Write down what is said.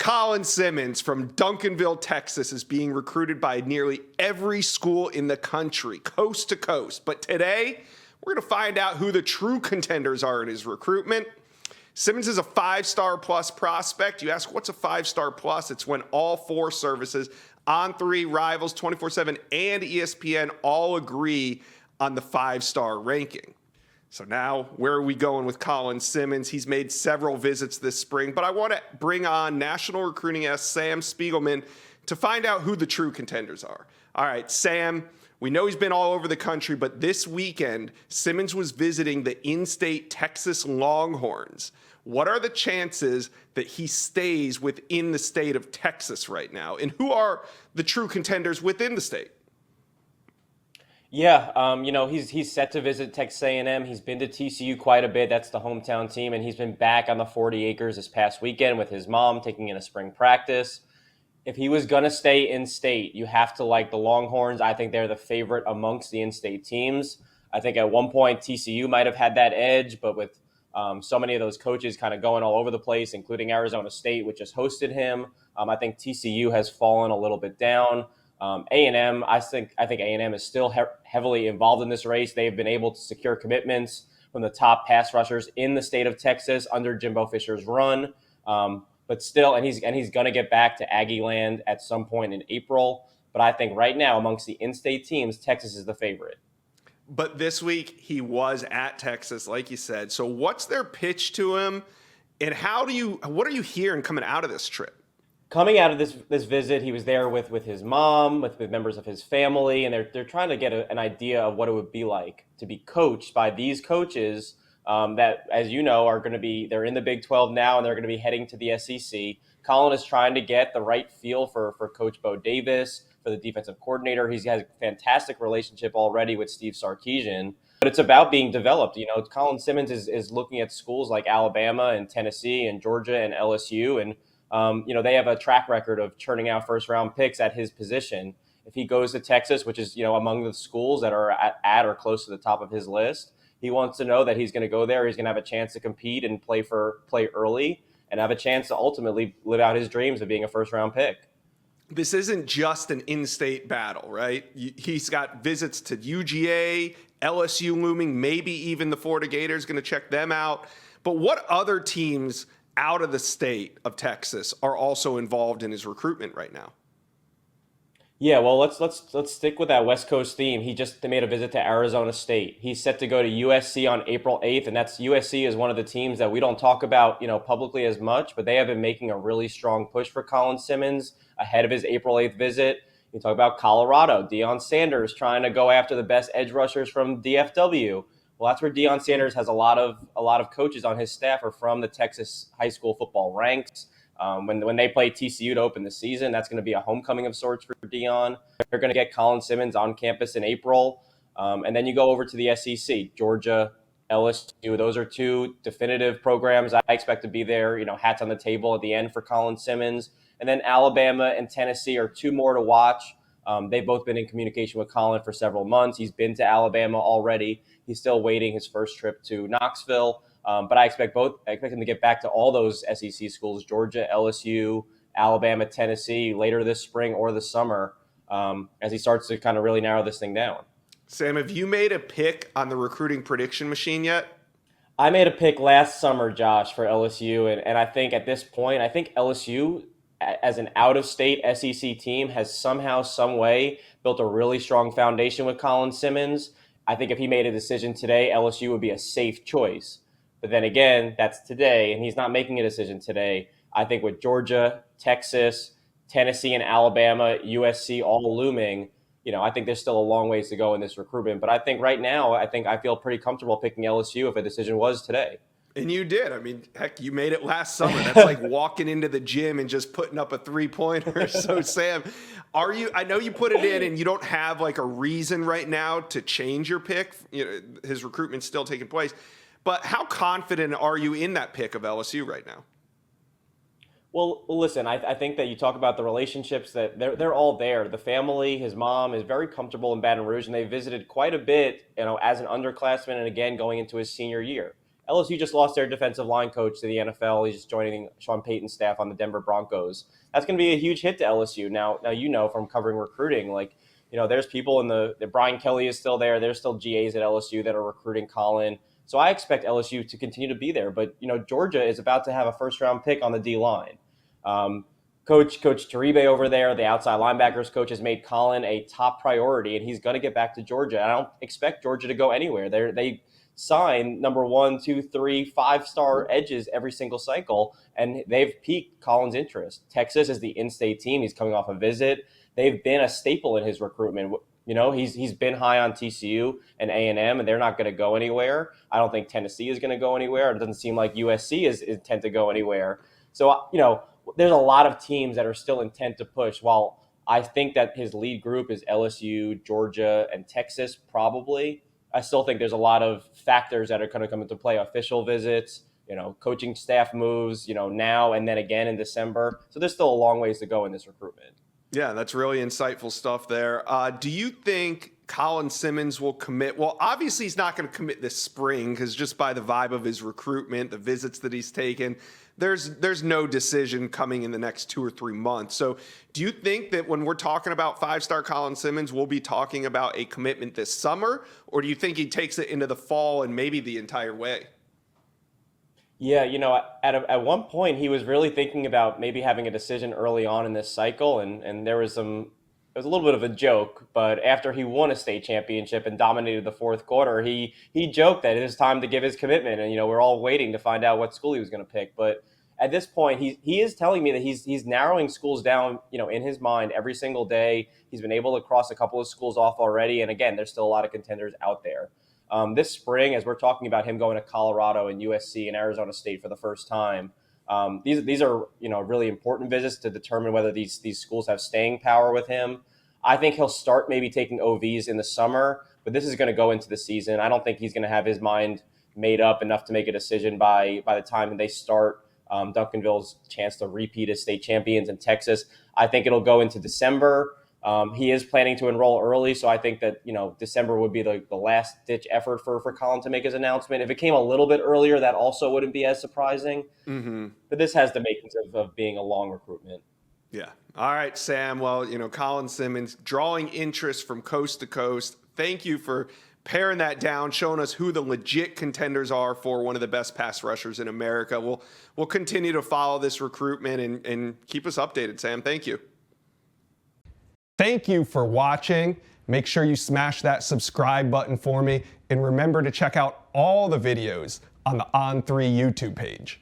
Colin Simmons from Duncanville, Texas, is being recruited by nearly every school in the country, coast to coast. But today, we're going to find out who the true contenders are in his recruitment. Simmons is a 5-star plus prospect. You ask, what's a 5-star plus? It's when all 4 services, On3, Rivals, 24/7, and ESPN all agree on the 5-star ranking. So now, where are we going with Colin Simmons? He's made several visits this spring, but I want to bring on national recruiting ass Sam Speigleman to find out who the true contenders are. All right, Sam, we know he's been all over the country, but this weekend, Simmons was visiting the in-state Texas Longhorns. What are the chances that he stays within the state of Texas right now? And who are the true contenders within the state? Yeah, he's set to visit Texas A&M. He's been to TCU quite a bit. That's the hometown team, and he's been back on the 40 acres this past weekend with his mom, taking in a spring practice. If he was going to stay in-state, you have to like the Longhorns. I think they're the favorite amongst the in-state teams. I think at one point TCU might have had that edge, but with so many of those coaches kind of going all over the place, including Arizona State, which just hosted him, I think TCU has fallen a little bit down. A&M, I think A&M is still heavily involved in this race. They've been able to secure commitments from the top pass rushers in the state of Texas under Jimbo Fisher's run. But still, and he's going to get back to Aggie land at some point in April. But I think right now, amongst the in-state teams, Texas is the favorite. But this week, he was at Texas, like you said. So what's their pitch to him? And what are you hearing coming out of this trip? Coming out of this visit, he was there with his mom, with members of his family, and they're trying to get an idea of what it would be like to be coached by these coaches that, as you know, they're in the Big 12 now, and they're going to be heading to the SEC. Colin is trying to get the right feel for Coach Bo Davis, for the defensive coordinator. He has a fantastic relationship already with Steve Sarkisian, but it's about being developed. Colin Simmons is looking at schools like Alabama and Tennessee and Georgia and LSU, and they have a track record of churning out first-round picks at his position. If he goes to Texas, which is among the schools that are at or close to the top of his list, he wants to know that he's going to go there. He's going to have a chance to compete and play early, and have a chance to ultimately live out his dreams of being a first-round pick. This isn't just an in-state battle, right? He's got visits to UGA, LSU looming, maybe even the Florida Gators, going to check them out. But what other teams out of the state of Texas are also involved in his recruitment right now? Yeah, well, let's stick with that West Coast theme. He just made a visit to Arizona State. He's set to go to USC on April 8th, and USC is one of the teams that we don't talk about, publicly as much, but they have been making a really strong push for Colin Simmons ahead of his April 8th visit. You talk about Colorado, Deion Sanders trying to go after the best edge rushers from DFW. Well, that's where Deion Sanders has a lot of coaches on his staff are from the Texas high school football ranks. When they play TCU to open the season, that's going to be a homecoming of sorts for Deion. They're going to get Colin Simmons on campus in April. And then you go over to the SEC, Georgia, LSU. Those are 2 definitive programs I expect to be there, hats on the table at the end for Colin Simmons. And then Alabama and Tennessee are 2 more to watch. They've both been in communication with Colin for several months. He's been to Alabama already. He's still waiting his first trip to Knoxville. But I expect him to get back to all those SEC schools, Georgia, LSU, Alabama, Tennessee, later this spring or this summer, as he starts to kind of really narrow this thing down. Sam, have you made a pick on the recruiting prediction machine yet? I made a pick last summer, Josh, for LSU. And I think at this point, LSU, as an out-of-state SEC team, has somehow, some way built a really strong foundation with Colin Simmons. I think if he made a decision today, LSU would be a safe choice. But then again, that's today, and he's not making a decision today. I think with Georgia, Texas, Tennessee, and Alabama, USC all looming, I think there's still a long ways to go in this recruitment. But I think right now, I feel pretty comfortable picking LSU if a decision was today. And you did. I mean, heck, you made it last summer. That's like walking into the gym and just putting up a 3-pointer. So, Sam, I know you put it in and you don't have like a reason right now to change your pick. His recruitment's still taking place. But how confident are you in that pick of LSU right now? Well, listen, I think that you talk about the relationships that they're all there. The family, his mom is very comfortable in Baton Rouge, and they visited quite a bit, as an underclassman and again going into his senior year. LSU just lost their defensive line coach to the NFL. He's just joining Sean Payton's staff on the Denver Broncos. That's going to be a huge hit to LSU. Now from covering recruiting, there's people in the Brian Kelly is still there. There's still GAs at LSU that are recruiting Colin. So I expect LSU to continue to be there. But, Georgia is about to have a first-round pick on the D-line. Coach Taribe over there, the outside linebackers coach, has made Colin a top priority, and he's going to get back to Georgia. I don't expect Georgia to go anywhere. They sign number 1, 2, 3, 5-star edges every single cycle, and they've piqued Colin's interest. Texas is the in-state team. He's coming off a visit. They've been a staple in his recruitment. He's been high on TCU and A&M, and they're not going to go anywhere. I don't think Tennessee is going to go anywhere. It doesn't seem like USC is intent to go anywhere. So, there's a lot of teams that are still intent to push. While I think that his lead group is LSU, Georgia, and Texas, probably, I still think there's a lot of factors that are going to come into play. Official visits, coaching staff moves, now and then again in December. So there's still a long ways to go in this recruitment. Yeah, that's really insightful stuff there. Do you think Colin Simmons will commit? Well, obviously he's not going to commit this spring because just by the vibe of his recruitment, the visits that he's taken, there's no decision coming in the next 2 or 3 months. So do you think that when we're talking about 5-star Colin Simmons, we'll be talking about a commitment this summer? Or do you think he takes it into the fall and maybe the entire way? Yeah, at one point he was really thinking about maybe having a decision early on in this cycle, and it was a little bit of a joke, but after he won a state championship and dominated the fourth quarter, he joked that it is time to give his commitment, and we're all waiting to find out what school he was going to pick. But at this point, he is telling me that he's narrowing schools down, in his mind every single day. He's been able to cross a couple of schools off already, and again, there's still a lot of contenders out there. This spring, as we're talking about him going to Colorado and USC and Arizona State for the first time, these are really important visits to determine whether these schools have staying power with him. I think he'll start maybe taking OVs in the summer, but this is going to go into the season. I don't think he's going to have his mind made up enough to make a decision by the time they start Duncanville's chance to repeat as state champions in Texas. I think it'll go into December. He is planning to enroll early, so I think that December would be the last-ditch effort for Colin to make his announcement. If it came a little bit earlier, that also wouldn't be as surprising. Mm-hmm. But this has the makings of being a long recruitment. Yeah. All right, Sam. Well, Colin Simmons drawing interest from coast to coast. Thank you for paring that down, showing us who the legit contenders are for one of the best pass rushers in America. We'll continue to follow this recruitment and keep us updated, Sam. Thank you. Thank you for watching. Make sure you smash that subscribe button for me. And remember to check out all the videos on the On3 YouTube page.